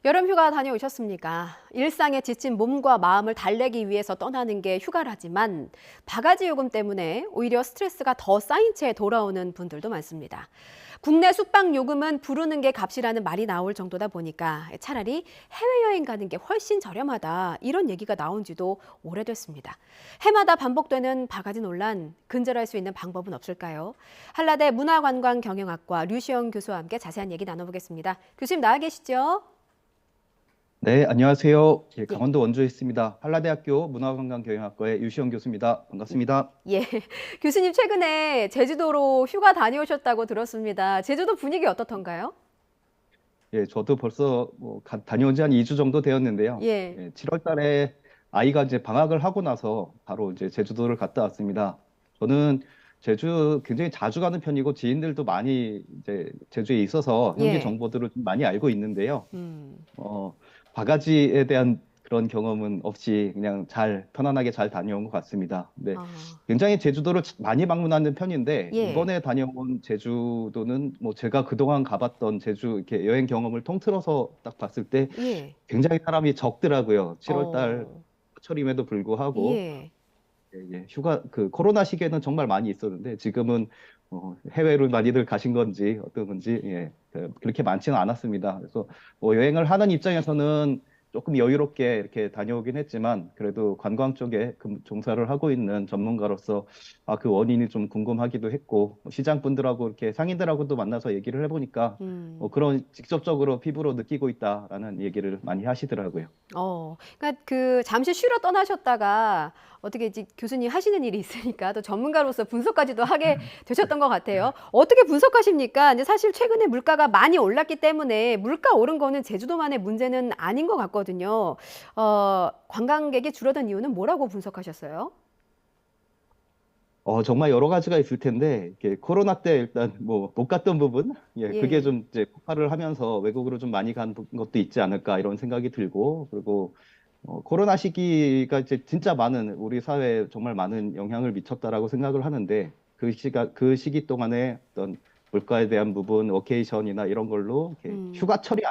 여름 휴가 다녀오셨습니까? 일상에 지친 몸과 마음을 달래기 위해서 떠나는 게 휴가라지만 바가지 요금 때문에 오히려 스트레스가 더 쌓인 채 돌아오는 분들도 많습니다. 국내 숙박 요금은 부르는 게 값이라는 말이 나올 정도다 보니까 차라리 해외여행 가는 게 훨씬 저렴하다 이런 얘기가 나온 지도 오래됐습니다. 해마다 반복되는 바가지 논란, 근절할 수 있는 방법은 없을까요? 한라대 문화관광경영학과 류시영 교수와 함께 자세한 얘기 나눠보겠습니다. 교수님 나와 계시죠? 네, 안녕하세요. 예, 예. 강원도 원주에 있습니다. 한라대학교 문화관광경영학과의 유시영 교수입니다. 반갑습니다. 예. 교수님 최근에 제주도로 휴가 다녀오셨다고 들었습니다. 제주도 분위기 어떻던가요? 예, 저도 벌써 다녀온 지 한 2주 정도 되었는데요. 예. 예, 7월 달에 아이가 이제 방학을 하고 나서 바로 이제 제주도를 갔다 왔습니다. 저는 제주 굉장히 자주 가는 편이고 지인들도 많이 이제 제주에 있어서 현지 예. 정보들을 좀 많이 알고 있는데요. 음. 어, 바가지에 대한 그런 경험은 없이 그냥 편안하게 잘 다녀온 것 같습니다. 네. 아. 굉장히 제주도를 많이 방문하는 편인데, 예. 이번에 다녀온 제주도는 뭐 제가 그동안 가봤던 제주 이렇게 여행 경험을 통틀어서 딱 봤을 때 예. 굉장히 사람이 적더라고요. 7월 달 어. 철임에도 불구하고, 예. 그 코로나 시기에는 정말 많이 있었는데, 지금은 해외로 많이들 가신 건지 어떤 건지, 그렇게 많지는 않았습니다. 그래서 뭐 여행을 하는 입장에서는 조금 여유롭게 이렇게 다녀오긴 했지만, 그래도 관광 쪽에 종사를 하고 있는 전문가로서 그 원인이 좀 궁금하기도 했고, 시장 분들하고 이렇게 상인들하고도 만나서 얘기를 해보니까, 음. 그런 직접적으로 피부로 느끼고 있다라는 얘기를 많이 하시더라고요. 그러니까 그 잠시 쉬러 떠나셨다가 어떻게 이제 교수님 하시는 일이 있으니까 또 전문가로서 분석까지도 하게 되셨던 것 같아요. 어떻게 분석하십니까? 이제 사실 최근에 물가가 많이 올랐기 때문에 물가 오른 거는 제주도만의 문제는 아닌 것 같거든요. 관광객이 줄어든 이유는 뭐라고 분석하셨어요? 정말 여러 가지가 있을 텐데, 이렇게 코로나 때 일단 뭐 못 갔던 부분, 그게 예. 좀 이제 폭발을 하면서 외국으로 좀 많이 간 것도 있지 않을까 이런 생각이 들고, 그리고 코로나 시기가 이제 진짜 우리 사회에 정말 많은 영향을 미쳤다라고 생각을 하는데, 그 시기 동안에 어떤 물가에 대한 부분, 워케이션이나 이런 걸로 이렇게 음. 휴가철이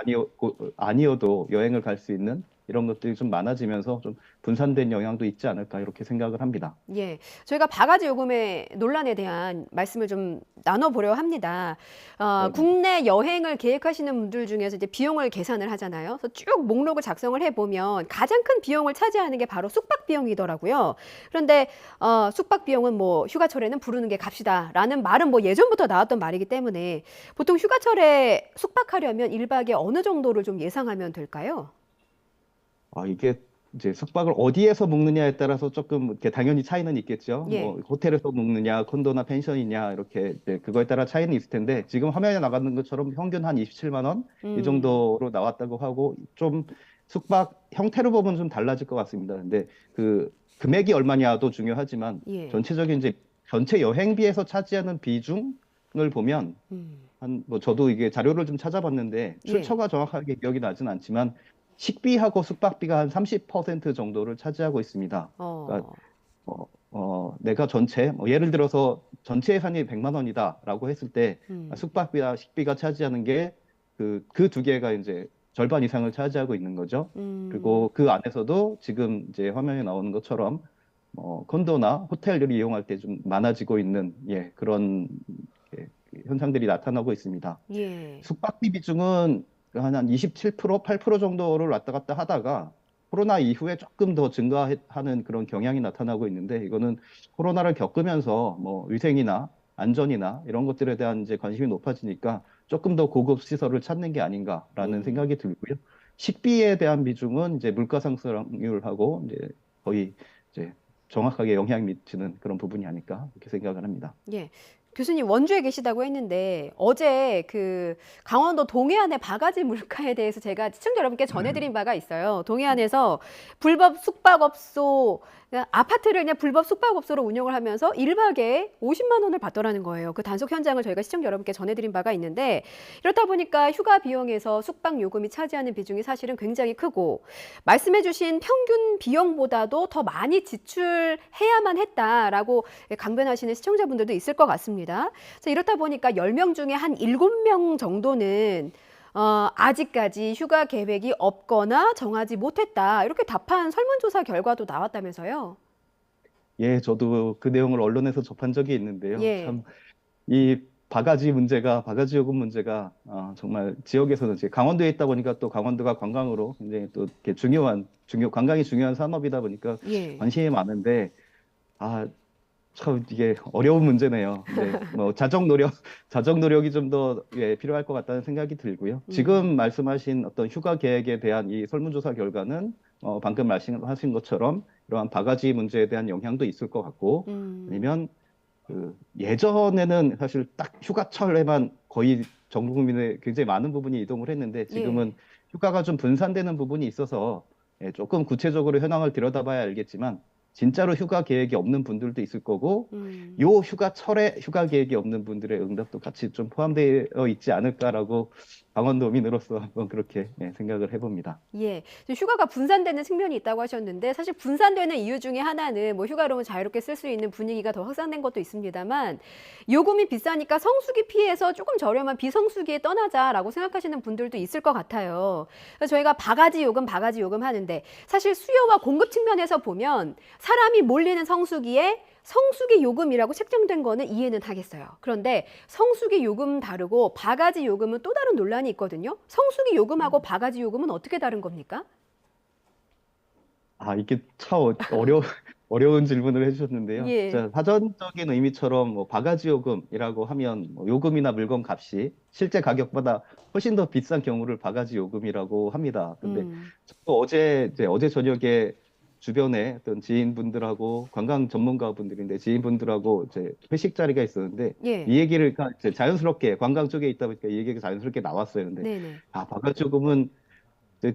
아니어도 여행을 갈 수 있는 이런 것들이 좀 많아지면서 좀 분산된 영향도 있지 않을까 이렇게 생각을 합니다. 예. 저희가 바가지 요금의 논란에 대한 말씀을 좀 나눠보려 합니다. 네네. 국내 여행을 계획하시는 분들 중에서 이제 비용을 계산을 하잖아요. 그래서 쭉 목록을 작성을 해보면 가장 큰 비용을 차지하는 게 바로 숙박 비용이더라고요. 그런데 숙박 비용은 뭐 휴가철에는 부르는 게 값이다라는 말은 뭐 예전부터 나왔던 말이기 때문에 보통 휴가철에 숙박하려면 1박에 어느 정도를 좀 예상하면 될까요? 이게 이제 숙박을 어디에서 묵느냐에 따라서 조금 이렇게 당연히 차이는 있겠죠. 예. 뭐 호텔에서 묵느냐, 콘도나 펜션이냐 이렇게 이제 그거에 따라 차이는 있을 텐데 지금 화면에 나가는 것처럼 평균 한 27만 원 이 음. 정도로 나왔다고 하고 좀 숙박 형태로 보면 좀 달라질 것 같습니다. 근데 그 금액이 얼마냐도 중요하지만 예. 전체적인 이제 전체 여행비에서 차지하는 비중을 보면 음. 뭐 저도 이게 자료를 좀 찾아봤는데 예. 출처가 정확하게 기억이 나진 않지만 식비하고 숙박비가 한 30% 정도를 차지하고 있습니다. 그러니까 어. 내가 뭐 예를 들어서 전체 예산이 100만 원이다라고 했을 때 음. 숙박비와 식비가 차지하는 게 그 두 개가 이제 절반 이상을 차지하고 있는 거죠. 음. 그리고 그 안에서도 지금 이제 화면에 나오는 것처럼 콘도나 호텔을 이용할 때 좀 많아지고 있는 그런 예, 현상들이 나타나고 있습니다. 예. 숙박비 비중은 한 27%, 8% 정도를 왔다 갔다 하다가 코로나 이후에 조금 더 증가하는 그런 경향이 나타나고 있는데 이거는 코로나를 겪으면서 뭐 위생이나 안전이나 이런 것들에 대한 이제 관심이 높아지니까 조금 더 고급 시설을 찾는 게 아닌가라는 음. 생각이 들고요. 식비에 대한 비중은 이제 물가 상승률하고 이제 거의 이제 정확하게 영향 미치는 그런 부분이 아닐까 이렇게 생각을 합니다. 예. 교수님 원주에 계시다고 했는데 어제 그 강원도 동해안의 바가지 물가에 대해서 제가 시청자 여러분께 전해드린 바가 있어요. 동해안에서 불법 숙박업소 아파트를 그냥 불법 숙박업소로 운영을 하면서 1박에 50만 원을 받더라는 거예요. 그 단속 현장을 저희가 시청자 여러분께 전해드린 바가 있는데 이렇다 보니까 휴가 비용에서 숙박 요금이 차지하는 비중이 사실은 굉장히 크고 말씀해주신 평균 비용보다도 더 많이 지출해야만 했다라고 강변하시는 시청자분들도 있을 것 같습니다. 자, 이렇다 보니까 10명 중에 한 7명 정도는 아직까지 휴가 계획이 없거나 정하지 못했다. 이렇게 답한 설문조사 결과도 나왔다면서요? 예, 저도 그 내용을 언론에서 접한 적이 있는데요. 예, 참, 이 바가지 요금 문제가 정말 지역에서는 제 강원도에 있다 보니까 또 강원도가 관광으로 굉장히 또 이렇게 관광이 중요한 산업이다 보니까 예. 관심이 많은데, 아, 참 이게 어려운 문제네요. 네, 뭐 자정 노력이 좀 더 필요할 것 같다는 생각이 들고요. 음, 지금 말씀하신 어떤 휴가 계획에 대한 이 설문조사 결과는 방금 말씀하신 것처럼 이러한 바가지 문제에 대한 영향도 있을 것 같고, 음, 아니면 그 예전에는 사실 딱 휴가철에만 거의 전 국민의 굉장히 많은 부분이 이동을 했는데 지금은 예. 휴가가 좀 분산되는 부분이 있어서 조금 구체적으로 현황을 들여다봐야 알겠지만 진짜로 휴가 계획이 없는 분들도 있을 거고 음. 요 휴가철에 휴가 계획이 없는 분들의 응답도 같이 좀 포함되어 있지 않을까라고 강원도민으로서 한번 그렇게 생각을 해봅니다. 예. 지금 휴가가 분산되는 측면이 있다고 하셨는데 사실 분산되는 이유 중에 하나는 뭐 휴가를 자유롭게 쓸 수 있는 분위기가 더 확산된 것도 있습니다만 요금이 비싸니까 성수기 피해서 조금 저렴한 비성수기에 떠나자라고 생각하시는 분들도 있을 것 같아요. 그래서 저희가 바가지 요금 하는데 사실 수요와 공급 측면에서 보면 사람이 몰리는 성수기에 성수기 요금이라고 책정된 거는 이해는 하겠어요. 그런데 성수기 요금 다르고 바가지 요금은 또 다른 논란이 있거든요. 성수기 요금하고 바가지 요금은 어떻게 다른 겁니까? 이게 참 어려운 질문을 해주셨는데요. 예. 진짜 사전적인 의미처럼 뭐 바가지 요금이라고 하면 뭐 요금이나 물건 값이 실제 가격보다 훨씬 더 비싼 경우를 바가지 요금이라고 합니다. 근데 음. 저도 어제 저녁에 주변에 어떤 지인분들하고 관광 전문가분들인데 지인분들하고 이제 회식 자리가 있었는데 예. 이 얘기를 이제 자연스럽게 관광 쪽에 있다 보니까 이 얘기가 자연스럽게 나왔어요. 근데 네네. 바가지 요금은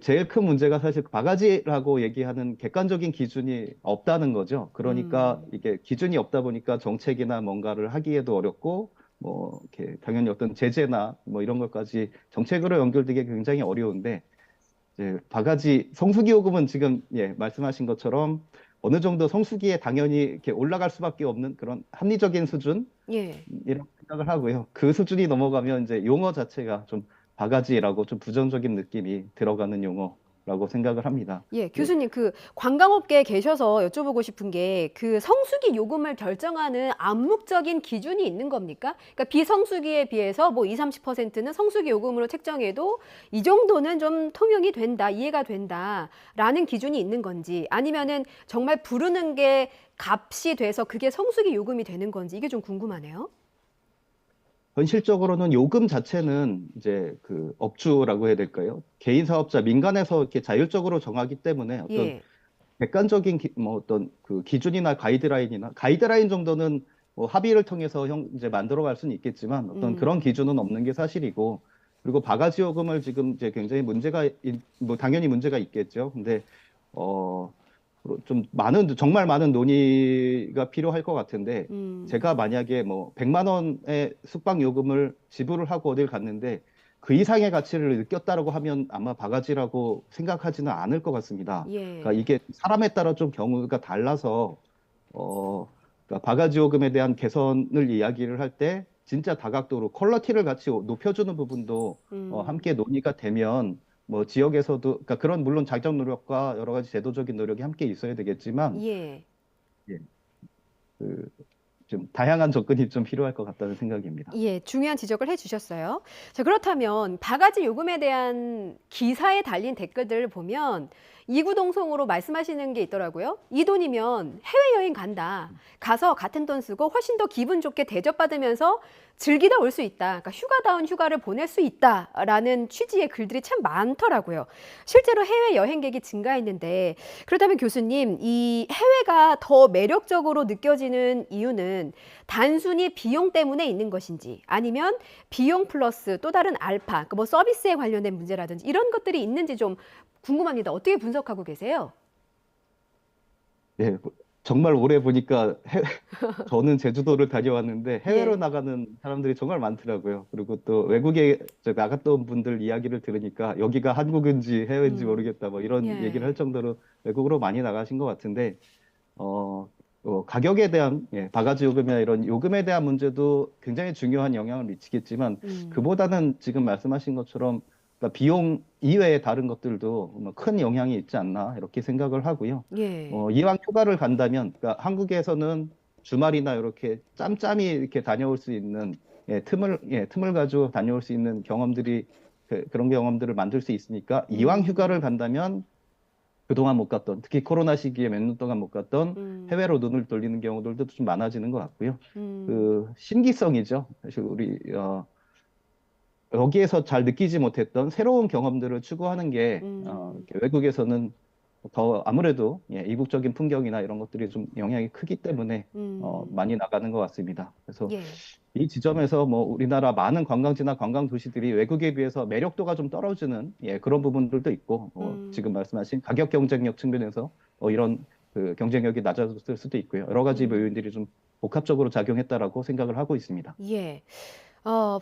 제일 큰 문제가 사실 바가지라고 얘기하는 객관적인 기준이 없다는 거죠. 그러니까 음. 이게 기준이 없다 보니까 정책이나 뭔가를 하기에도 어렵고, 뭐, 이렇게 당연히 어떤 제재나 뭐 이런 것까지 정책으로 연결되기 굉장히 어려운데, 이제 성수기 요금은 지금, 말씀하신 것처럼 어느 정도 성수기에 당연히 이렇게 올라갈 수밖에 없는 그런 합리적인 수준이라고 예. 생각을 하고요. 그 수준이 넘어가면 이제 용어 자체가 좀 바가지라고 좀 부정적인 느낌이 들어가는 용어라고 생각을 합니다. 예, 네. 교수님, 그 관광업계에 계셔서 여쭤보고 싶은 게 그 성수기 요금을 결정하는 암묵적인 기준이 있는 겁니까? 그러니까 비성수기에 비해서 뭐 2, 30%는 성수기 요금으로 책정해도 이 정도는 좀 통용이 된다, 이해가 된다라는 기준이 있는 건지 아니면은 정말 부르는 게 값이 돼서 그게 성수기 요금이 되는 건지 이게 좀 궁금하네요. 현실적으로는 요금 자체는 이제 그 업주라고 해야 될까요? 개인 사업자, 민간에서 이렇게 자율적으로 정하기 때문에 어떤 예. 객관적인 뭐 어떤 그 기준이나 가이드라인 정도는 뭐 합의를 통해서 이제 만들어갈 수는 있겠지만 어떤 그런 음. 기준은 없는 게 사실이고 그리고 바가지 요금을 지금 이제 굉장히 뭐 당연히 문제가 있겠죠. 근데 어 좀 정말 많은 논의가 필요할 것 같은데 음. 제가 만약에 뭐 100만 원의 숙박 요금을 지불을 하고 어딜 갔는데 그 이상의 가치를 느꼈다라고 하면 아마 바가지라고 생각하지는 않을 것 같습니다. 그러니까 예. 이게 사람에 따라 좀 경우가 달라서 어 그러니까 바가지 요금에 대한 개선을 이야기를 할 때 진짜 다각도로 퀄리티를 같이 높여주는 부분도 음. 함께 논의가 되면 뭐 지역에서도 그러니까 그런 물론 자격 노력과 여러 가지 제도적인 노력이 함께 있어야 되겠지만 예. 예, 그 좀 다양한 접근이 좀 필요할 것 같다는 생각입니다. 예, 중요한 지적을 해 주셨어요. 자, 그렇다면 바가지 요금에 대한 기사에 달린 댓글들을 보면 이구동성으로 말씀하시는 게 있더라고요. 이 돈이면 해외여행 간다. 가서 같은 돈 쓰고 훨씬 더 기분 좋게 대접받으면서 즐기다 올 수 있다. 그러니까 휴가다운 휴가를 보낼 수 있다라는 취지의 글들이 참 많더라고요. 실제로 해외 여행객이 증가했는데 그렇다면 교수님, 이 해외가 더 매력적으로 느껴지는 이유는 단순히 비용 때문에 있는 것인지 아니면 비용 플러스 또 다른 알파, 그러니까 뭐 서비스에 관련된 문제라든지 이런 것들이 있는지 좀 궁금합니다. 어떻게 분석하고 계세요? 예, 정말 오래 보니까 저는 제주도를 다녀왔는데 해외로 예. 나가는 사람들이 정말 많더라고요. 그리고 또 외국에 나갔던 분들 이야기를 들으니까 여기가 한국인지 해외인지 음. 모르겠다 뭐 이런 얘기를 할 예. 정도로 외국으로 많이 나가신 것 같은데 가격에 대한 바가지 요금이나 이런 요금에 대한 문제도 굉장히 중요한 영향을 미치겠지만 음. 그보다는 지금 말씀하신 것처럼 그러니까 비용 이외의 다른 것들도 뭐큰 영향이 있지 않나 이렇게 생각을 하고요. 예. 이왕 휴가를 간다면, 그러니까 한국에서는 주말이나 이렇게 짬짬이 이렇게 다녀올 수 있는 틈을 가지고 다녀올 수 있는 경험들이 그런 경험들을 만들 수 있으니까 이왕 휴가를 음, 간다면 그동안 못 갔던, 특히 코로나 시기에 몇 년 동안 못 갔던 음, 해외로 눈을 돌리는 경우들도 좀 많아지는 것 같고요. 음, 그 신기성이죠. 사실 우리 여기에서 잘 느끼지 못했던 새로운 경험들을 추구하는 게 음, 이렇게 외국에서는 더 아무래도 이국적인 풍경이나 이런 것들이 좀 영향이 크기 때문에 음, 많이 나가는 것 같습니다. 그래서 예. 이 지점에서 뭐 우리나라 많은 관광지나 관광 도시들이 외국에 비해서 매력도가 좀 떨어지는 그런 부분들도 있고 지금 음, 말씀하신 가격 경쟁력 측면에서 이런 그 경쟁력이 낮아졌을 수도 있고요. 여러 가지 음, 요인들이 좀 복합적으로 작용했다라고 생각을 하고 있습니다. 예.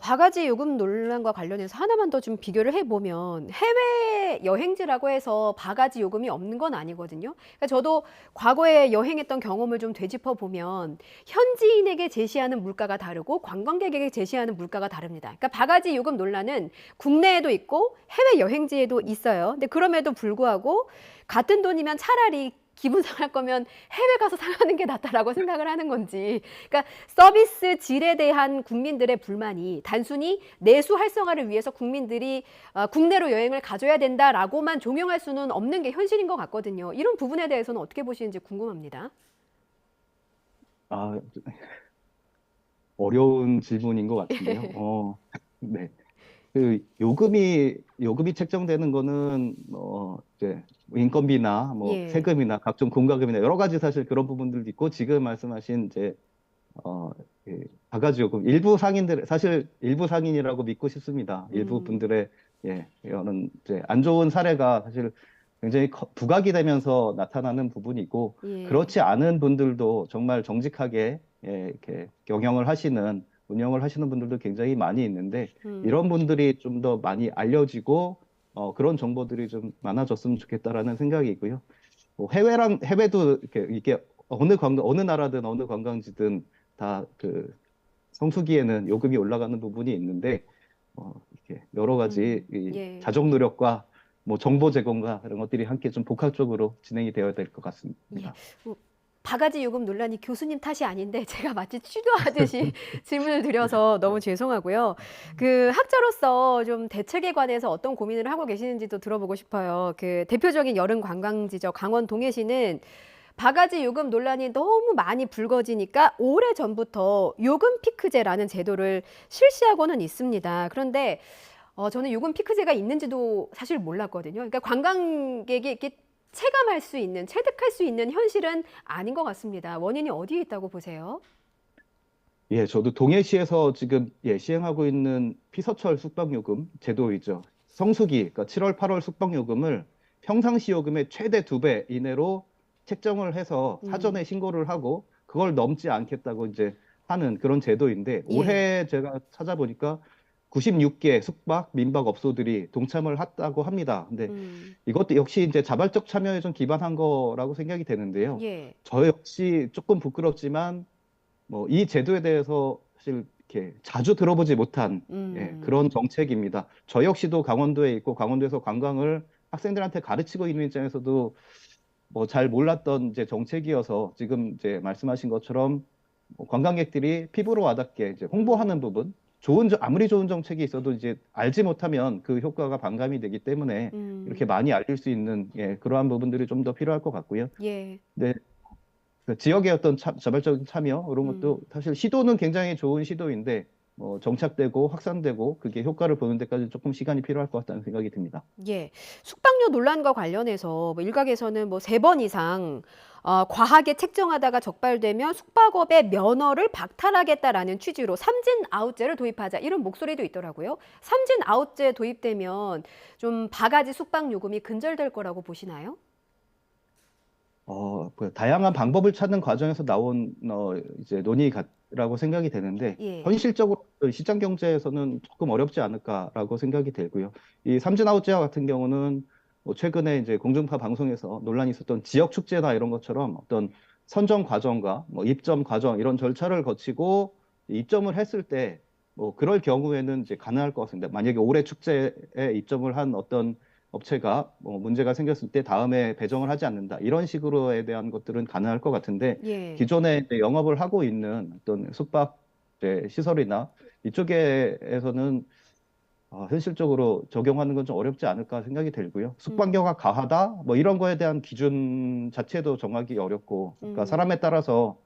바가지 요금 논란과 관련해서 하나만 더 좀 비교를 해보면 해외 여행지라고 해서 바가지 요금이 없는 건 아니거든요. 그러니까 저도 과거에 여행했던 경험을 좀 되짚어 보면 현지인에게 제시하는 물가가 다르고 관광객에게 제시하는 물가가 다릅니다. 그러니까 바가지 요금 논란은 국내에도 있고 해외 여행지에도 있어요. 근데 그럼에도 불구하고 같은 돈이면 차라리 기분 상할 거면 해외 가서 상하는 게 낫다라고 생각을 하는 건지. 그러니까 서비스 질에 대한 국민들의 불만이 단순히 내수 활성화를 위해서 국민들이 국내로 여행을 가져야 된다라고만 종용할 수는 없는 게 현실인 것 같거든요. 이런 부분에 대해서는 어떻게 보시는지 궁금합니다. 아, 어려운 질문인 것 같은데요. 네. 그 요금이 책정되는 거는 이제 인건비나 뭐 예. 세금이나 각종 공과금이나 여러 가지 사실 그런 부분들도 있고 지금 말씀하신 이제 어, 바가지 요금 일부 상인들 사실 일부 상인이라고 믿고 싶습니다. 일부 음, 분들의 이런 이제 안 좋은 사례가 사실 굉장히 부각이 되면서 나타나는 부분이고 예. 그렇지 않은 분들도 정말 정직하게 이렇게 운영을 하시는 분들도 굉장히 많이 있는데 이런 음, 분들이 좀 더 많이 알려지고 그런 정보들이 좀 많아졌으면 좋겠다라는 생각이 있고요. 뭐 해외도 이게 어느 나라든 어느 관광지든 다 그 성수기에는 요금이 올라가는 부분이 있는데 이렇게 여러 가지 이 예. 자정 노력과 뭐 정보 제공과 이런 것들이 함께 좀 복합적으로 진행이 되어야 될 것 예. 같습니다. 뭐, 바가지 요금 논란이 교수님 탓이 아닌데 제가 마치 취조하듯이 질문을 드려서 너무 죄송하고요. 그 학자로서 좀 대책에 관해서 어떤 고민을 하고 계시는지도 들어보고 싶어요. 그 대표적인 여름 관광지죠. 강원 동해시는 바가지 요금 논란이 너무 많이 불거지니까 오래전부터 요금 피크제라는 제도를 실시하고는 있습니다. 그런데 저는 요금 피크제가 있는지도 사실 몰랐거든요. 그러니까 관광객이 이렇게 체감할 수 있는, 체득할 수 있는 현실은 아닌 것 같습니다. 원인이 어디에 있다고 보세요? 저도 동해시에서 지금 시행하고 있는 피서철 숙박요금 제도이죠. 성수기, 그러니까 7월, 8월 숙박요금을 평상시 요금의 최대 2배 이내로 책정을 해서 사전에 음, 신고를 하고 그걸 넘지 않겠다고 이제 하는 그런 제도인데 예, 올해 제가 찾아보니까 96개 숙박, 민박 업소들이 동참을 했다고 합니다. 근데 음, 이것도 역시 이제 자발적 참여에 좀 기반한 거라고 생각이 되는데요. 예, 저 역시 조금 부끄럽지만 뭐 이 제도에 대해서 사실 이렇게 자주 들어보지 못한 음, 그런 정책입니다. 저 역시도 강원도에 있고 강원도에서 관광을 학생들한테 가르치고 있는 입장에서도 뭐 잘 몰랐던 이제 정책이어서 지금 이제 말씀하신 것처럼 뭐 관광객들이 피부로 와닿게 이제 홍보하는 음, 부분 아무리 좋은 정책이 있어도 이제 알지 못하면 그 효과가 반감이 되기 때문에 이렇게 음, 많이 알릴 수 있는 그러한 부분들이 좀 더 필요할 것 같고요. 예, 네, 그 지역의 어떤 자발적인 참여 이런 것도 음. 사실 시도는 굉장히 좋은 시도인데 정착되고 확산되고 그게 효과를 보는 데까지 조금 시간이 필요할 것 같다는 생각이 듭니다. 예. 숙박료 논란과 관련해서 뭐 일각에서는 뭐 3번 이상 과하게 책정하다가 적발되면 숙박업의 면허를 박탈하겠다라는 취지로 삼진 아웃제를 도입하자 이런 목소리도 있더라고요. 삼진 아웃제 도입되면 좀 바가지 숙박 요금이 근절될 거라고 보시나요? 그 다양한 방법을 찾는 과정에서 나온 이제 논의라고 생각이 되는데 예. 현실적으로 시장 경제에서는 조금 어렵지 않을까라고 생각이 들고요. 이 삼진아웃제와 같은 경우는 뭐 최근에 이제 공중파 방송에서 논란이 있었던 지역 축제나 이런 것처럼 어떤 선정 과정과 뭐 입점 과정 이런 절차를 거치고 입점을 했을 때 뭐 그럴 경우에는 이제 가능할 것 같습니다. 만약에 올해 축제에 입점을 한 어떤 업체가 뭐 문제가 생겼을 때 다음에 배정을 하지 않는다. 이런 식으로에 대한 것들은 가능할 것 같은데 예. 기존에 이제 영업을 하고 있는 어떤 숙박 이제 시설이나 이쪽에서는 현실적으로 적용하는 건 좀 어렵지 않을까 생각이 들고요. 음, 숙박료가 과하다? 뭐 이런 거에 대한 기준 자체도 정하기 어렵고, 그러니까 음, 사람에 따라서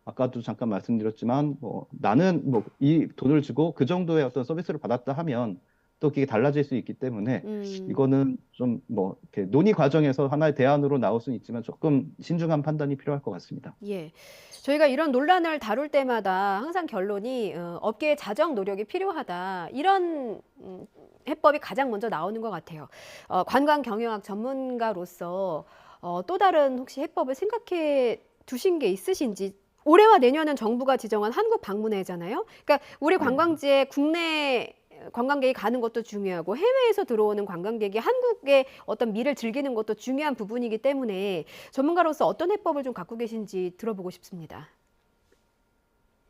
아까도 잠깐 말씀드렸지만, 뭐 나는 뭐 이 돈을 주고 그 정도의 어떤 서비스를 받았다 하면 또 그게 달라질 수 있기 때문에 음. 이거는 좀 뭐 이렇게 논의 과정에서 하나의 대안으로 나올 수는 있지만 조금 신중한 판단이 필요할 것 같습니다. 예. 저희가 이런 논란을 다룰 때마다 항상 결론이 업계의 자정 노력이 필요하다. 이런 해법이 가장 먼저 나오는 것 같아요. 관광 경영학 전문가로서 또 다른 혹시 해법을 생각해 두신 게 있으신지. 올해와 내년은 정부가 지정한 한국 방문해잖아요. 그러니까 우리 네. 관광지에 국내 관광객이 가는 것도 중요하고 해외에서 들어오는 관광객이 한국의 어떤 미를 즐기는 것도 중요한 부분이기 때문에 전문가로서 어떤 해법을 좀 갖고 계신지 들어보고 싶습니다.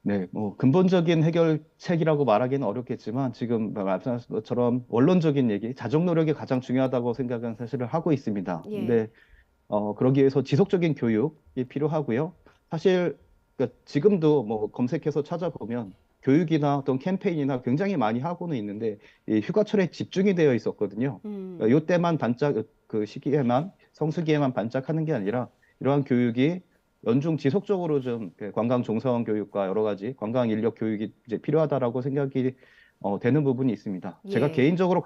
네, 뭐 근본적인 해결책이라고 말하기는 어렵겠지만 지금 말씀하신 것처럼 원론적인 얘기, 자정 노력이 가장 중요하다고 생각은 사실을 하고 있습니다. 예. 근데 그러기 위해서 지속적인 교육이 필요하고요. 사실 그러니까 지금도 뭐 검색해서 찾아보면 교육이나 어떤 캠페인이나 굉장히 많이 하고는 있는데 이 휴가철에 집중이 되어 있었거든요. 음. 그러니까 이때만 반짝 그 시기에만 성수기에만 반짝하는 게 아니라 이러한 교육이 연중 지속적으로 좀 관광 종사원 교육과 여러 가지 관광 인력 교육이 이제 필요하다라고 생각이 되는 부분이 있습니다. 제가 예. 개인적으로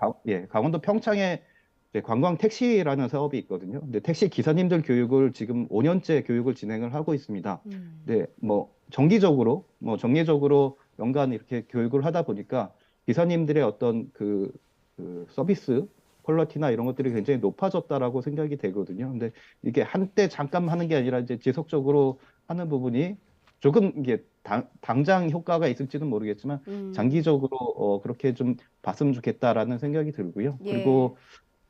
강원도 평창에 관광 택시라는 사업이 있거든요. 근데 택시 기사님들 교육을 지금 5년째 교육을 진행을 하고 있습니다. 음. 네, 뭐 정기적으로, 뭐 정례적으로 연간 이렇게 교육을 하다 보니까 기사님들의 어떤 그 서비스 퀄리티나 이런 것들이 굉장히 높아졌다라고 생각이 되거든요. 근데 이게 한때 잠깐 하는 게 아니라 이제 지속적으로 하는 부분이 조금 이게 당장 효과가 있을지는 모르겠지만 음. 장기적으로 그렇게 좀 봤으면 좋겠다라는 생각이 들고요. 예. 그리고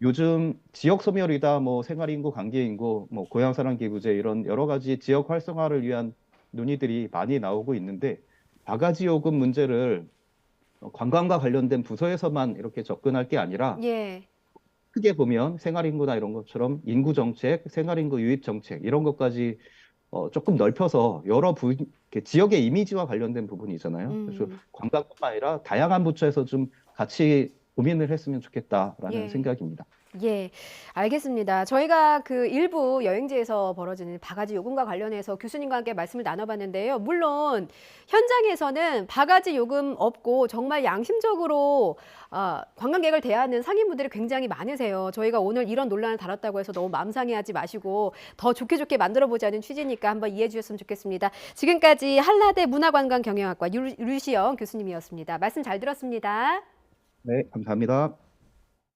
요즘 지역 소멸이다, 뭐 생활인구, 관계인구, 뭐 고향사랑 기부제 이런 여러 가지 지역 활성화를 위한 논의들이 많이 나오고 있는데 바가지 요금 문제를 관광과 관련된 부서에서만 이렇게 접근할 게 아니라 예. 크게 보면 생활인구나 이런 것처럼 인구 정책, 생활인구 유입 정책 이런 것까지 조금 넓혀서 이렇게 지역의 이미지와 관련된 부분이잖아요. 그래서 음. 관광뿐만 아니라 다양한 부처에서 좀 같이 고민을 했으면 좋겠다라는 예. 생각입니다. 예, 알겠습니다. 저희가 그 일부 여행지에서 벌어지는 바가지 요금과 관련해서 교수님과 함께 말씀을 나눠봤는데요. 물론 현장에서는 바가지 요금 없고 정말 양심적으로 관광객을 대하는 상인분들이 굉장히 많으세요. 저희가 오늘 이런 논란을 다뤘다고 해서 너무 마음 상해하지 마시고 더 좋게 좋게 만들어 보자는 취지니까 한번 이해해 주셨으면 좋겠습니다. 지금까지 한라대 문화관광경영학과 류시영 교수님이었습니다. 말씀 잘 들었습니다. 네, 감사합니다.